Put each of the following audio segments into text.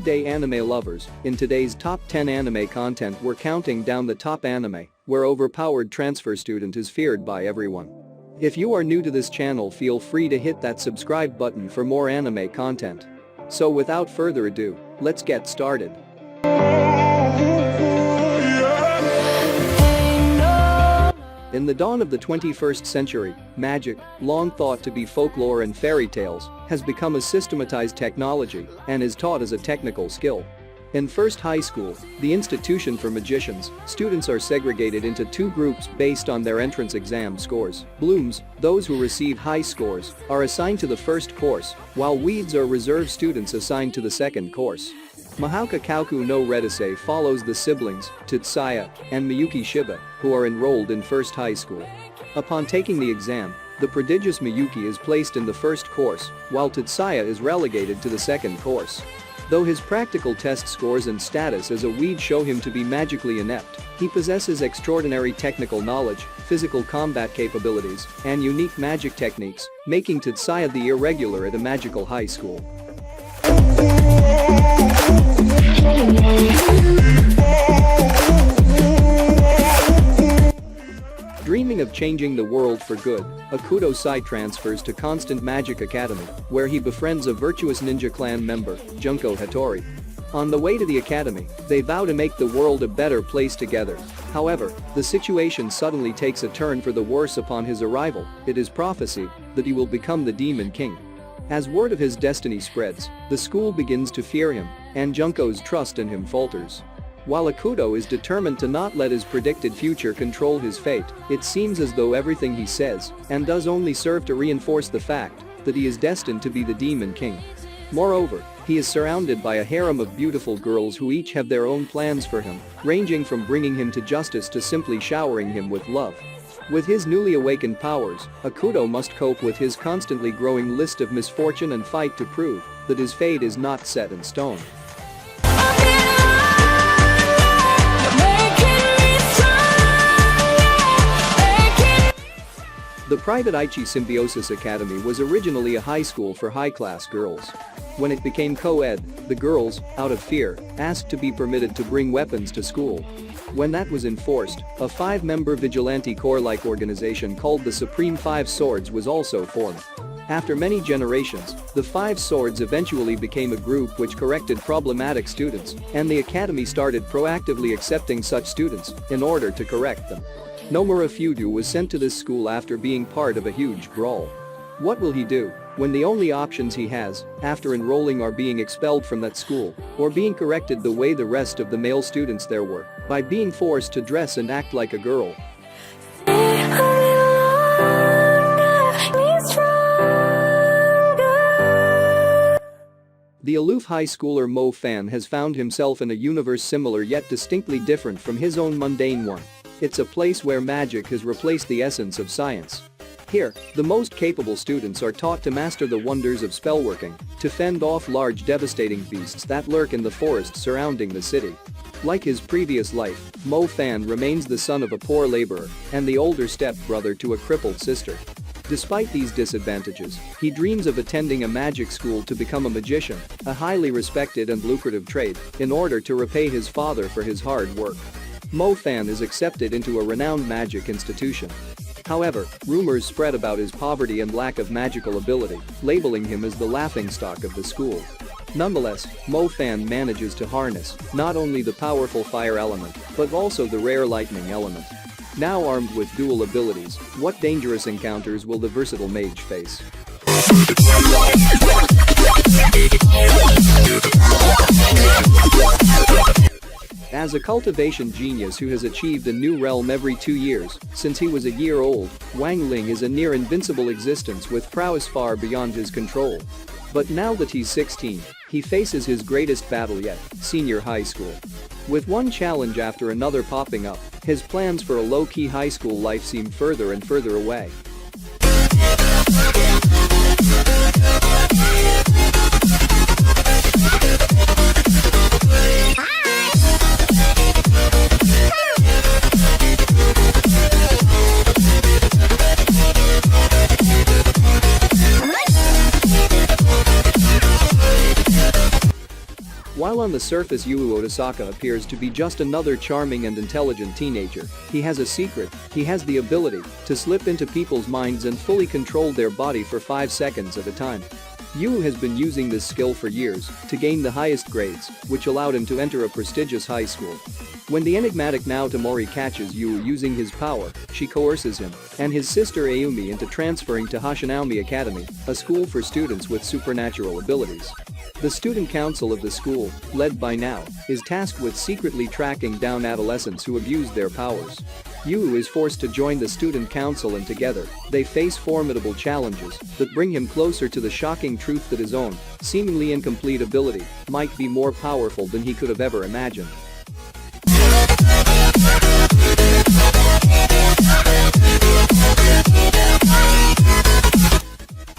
day anime lovers, in today's top 10 anime content we're counting down the top anime, where Overpowered transfer student is feared by everyone. If you are new to this channel, feel free to hit that subscribe button for more anime content. So without further ado, let's get started. In the dawn of the 21st century, magic, long thought to be folklore and fairy tales, has become a systematized technology and is taught as a technical skill. In first high school, the institution for magicians, students are segregated into two groups based on their entrance exam scores. Blooms, those who receive high scores, are assigned to the first course, while weeds are reserve students assigned to the second course. Mahouka Kauku no Redise follows the siblings, Tetsuya and Miyuki Shiba, who are enrolled in first high school. Upon taking the exam, the prodigious Miyuki is placed in the first course, while Tetsuya is relegated to the second course. Though his practical test scores and status as a weed show him to be magically inept, he possesses extraordinary technical knowledge, physical combat capabilities, and unique magic techniques, making Tetsuya the irregular at a magical high school. Dreaming of changing the world for good, Akudo Sai transfers to Constant Magic Academy, where he befriends a virtuous ninja clan member, Junko Hattori. On the way to the academy, they vow to make the world a better place together. However, the situation suddenly takes a turn for the worse upon his arrival. It is prophesied that he will become the Demon King. As word of his destiny spreads, the school begins to fear him, and Junko's trust in him falters. While Akudo is determined to not let his predicted future control his fate, it seems as though everything he says and does only serve to reinforce the fact that he is destined to be the Demon King. Moreover, he is surrounded by a harem of beautiful girls who each have their own plans for him, ranging from bringing him to justice to simply showering him with love. With his newly awakened powers, Akudo must cope with his constantly growing list of misfortune and fight to prove that his fate is not set in stone. The private Aichi Symbiosis Academy was originally a high school for high-class girls. When it became co-ed, the girls, out of fear, asked to be permitted to bring weapons to school. When that was enforced, a 5-member vigilante corps-like organization called the Supreme Five Swords was also formed. After many generations, the Five Swords eventually became a group which corrected problematic students, and the academy started proactively accepting such students in order to correct them. Nomura Fudu was sent to this school after being part of a huge brawl. What will he do when the only options he has after enrolling are being expelled from that school or being corrected the way the rest of the male students there were, by being forced to dress and act like a girl? The aloof high schooler Mo Fan has found himself in a universe similar yet distinctly different from his own mundane one. It's a place where magic has replaced the essence of science. Here, the most capable students are taught to master the wonders of spellworking, to fend off large devastating beasts that lurk in the forests surrounding the city. Like his previous life, Mo Fan remains the son of a poor laborer and the older step-brother to a crippled sister. Despite these disadvantages, he dreams of attending a magic school to become a magician, a highly respected and lucrative trade, in order to repay his father for his hard work. Mo Fan is accepted into a renowned magic institution. However, rumors spread about his poverty and lack of magical ability, labeling him as the laughingstock of the school. Nonetheless, Mo Fan manages to harness not only the powerful fire element, but also the rare lightning element. Now armed with dual abilities, what dangerous encounters will the versatile mage face? As a cultivation genius who has achieved a new realm every 2 years, since he was a year old, Wang Ling is a near-invincible existence with prowess far beyond his control. But now that he's 16, he faces his greatest battle yet, senior high school. With one challenge after another popping up, his plans for a low-key high school life seem further and further away. on the surface Yu Otasaka appears to be just another charming and intelligent teenager, he has a secret. He has the ability to slip into people's minds and fully control their body for 5 seconds at a time. Yu has been using this skill for years to gain the highest grades, which allowed him to enter a prestigious high school. When the enigmatic Naotomori catches Yu using his power, she coerces him and his sister Ayumi into transferring to Hashinaomi Academy, a school for students with supernatural abilities. The student council of the school, led by Nao, is tasked with secretly tracking down adolescents who abuse their powers. Yu is forced to join the student council and together, they face formidable challenges that bring him closer to the shocking truth that his own, seemingly incomplete ability might be more powerful than he could have ever imagined.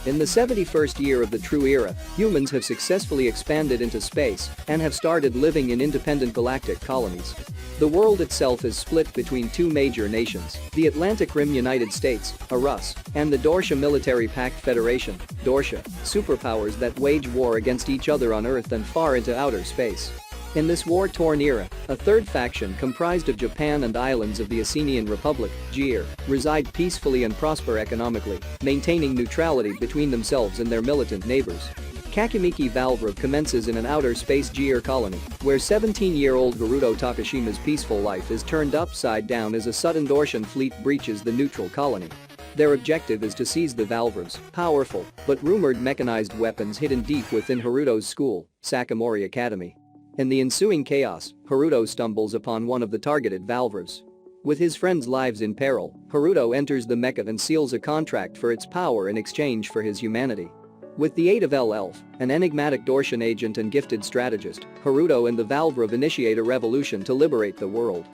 In the 71st year of the True Era, humans have successfully expanded into space and have started living in independent galactic colonies. The world itself is split between two major nations, the Atlantic Rim United States, Rus, and the Dorsha Military Pact Federation, Dorsha, superpowers that wage war against each other on Earth and far into outer space. In this war-torn era, a third faction comprised of Japan and islands of the Asenian Republic, GIR, reside peacefully and prosper economically, maintaining neutrality between themselves and their militant neighbors. Kakimiki Valvrov commences in an outer space GIR colony, where 17-year-old Haruto Takashima's peaceful life is turned upside down as a sudden Dorshan fleet breaches the neutral colony. Their objective is to seize the Valvrov's powerful but rumored mechanized weapons hidden deep within Haruto's school, Sakamori Academy. In the ensuing chaos, Haruto stumbles upon one of the targeted Valvrovs. With his friends' lives in peril, Haruto enters the mecha and seals a contract for its power in exchange for his humanity. With the aid of Elf, an enigmatic Dorshan agent and gifted strategist, Haruto and the Valvrov initiate a revolution to liberate the world.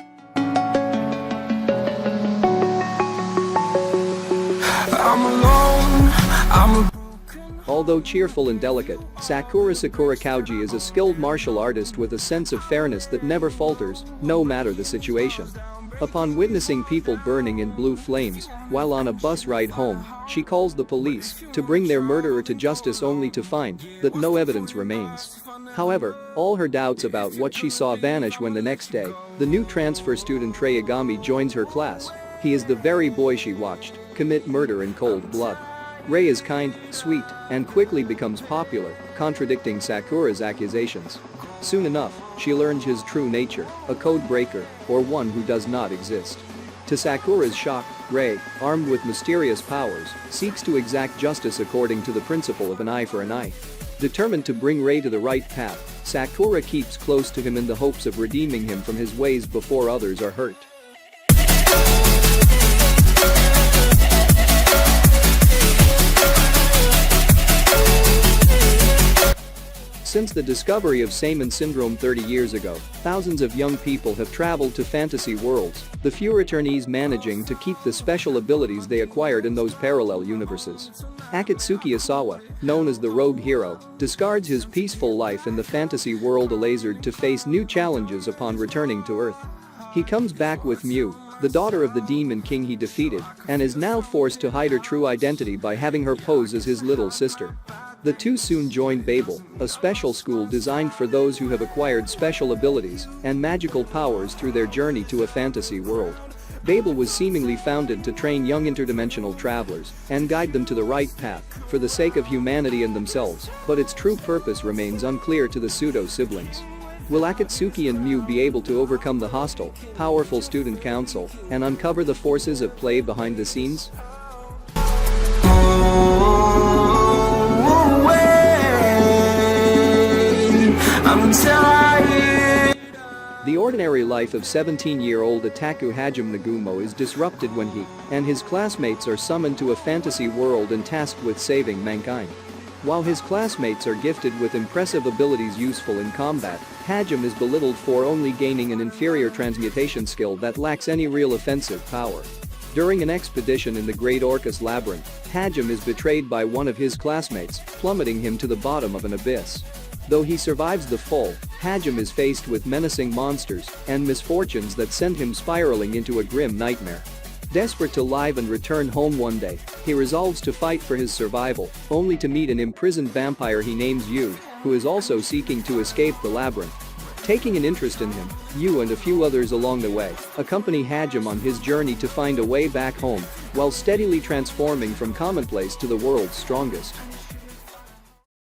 I'm alone, Although cheerful and delicate, Sakura Kauji is a skilled martial artist with a sense of fairness that never falters, no matter the situation. Upon witnessing people burning in blue flames while on a bus ride home, she calls the police to bring their murderer to justice only to find that no evidence remains. However, all her doubts about what she saw vanish when the next day, the new transfer student Rei Yagami joins her class. He is the very boy she watched commit murder in cold blood. Rei is kind, sweet, and quickly becomes popular, contradicting Sakura's accusations. Soon enough, she learns his true nature, a code breaker, or one who does not exist. To Sakura's shock, Rei, armed with mysterious powers, seeks to exact justice according to the principle of an eye for an eye. Determined to bring Rei to the right path, Sakura keeps close to him in the hopes of redeeming him from his ways before others are hurt. Since the discovery of Saiman syndrome 30 years ago, thousands of young people have traveled to fantasy worlds, the few returnees managing to keep the special abilities they acquired in those parallel universes. Akatsuki Asawa, known as the rogue hero, discards his peaceful life in the fantasy world Alazared to face new challenges upon returning to Earth. He comes back with Mew, the daughter of the demon king he defeated, and is now forced to hide her true identity by having her pose as his little sister. The two soon join Babel, a special school designed for those who have acquired special abilities and magical powers through their journey to a fantasy world. Babel was seemingly founded to train young interdimensional travelers and guide them to the right path for the sake of humanity and themselves, but its true purpose remains unclear to the pseudo-siblings. Will Akatsuki and Mew be able to overcome the hostile, powerful student council and uncover the forces at play behind the scenes? The ordinary life of 17-year-old Ataku Hajime Nagumo is disrupted when he and his classmates are summoned to a fantasy world and tasked with saving mankind. While his classmates are gifted with impressive abilities useful in combat, Hajime is belittled for only gaining an inferior transmutation skill that lacks any real offensive power. During an expedition in the Great Orcus Labyrinth, Hajime is betrayed by one of his classmates, plummeting him to the bottom of an abyss. Though he survives the fall, Hajime is faced with menacing monsters and misfortunes that send him spiraling into a grim nightmare. Desperate to live and return home one day, he resolves to fight for his survival, only to meet an imprisoned vampire he names Yu, who is also seeking to escape the labyrinth. Taking an interest in him, you and a few others along the way accompany Hajim on his journey to find a way back home while steadily transforming from commonplace to the world's strongest.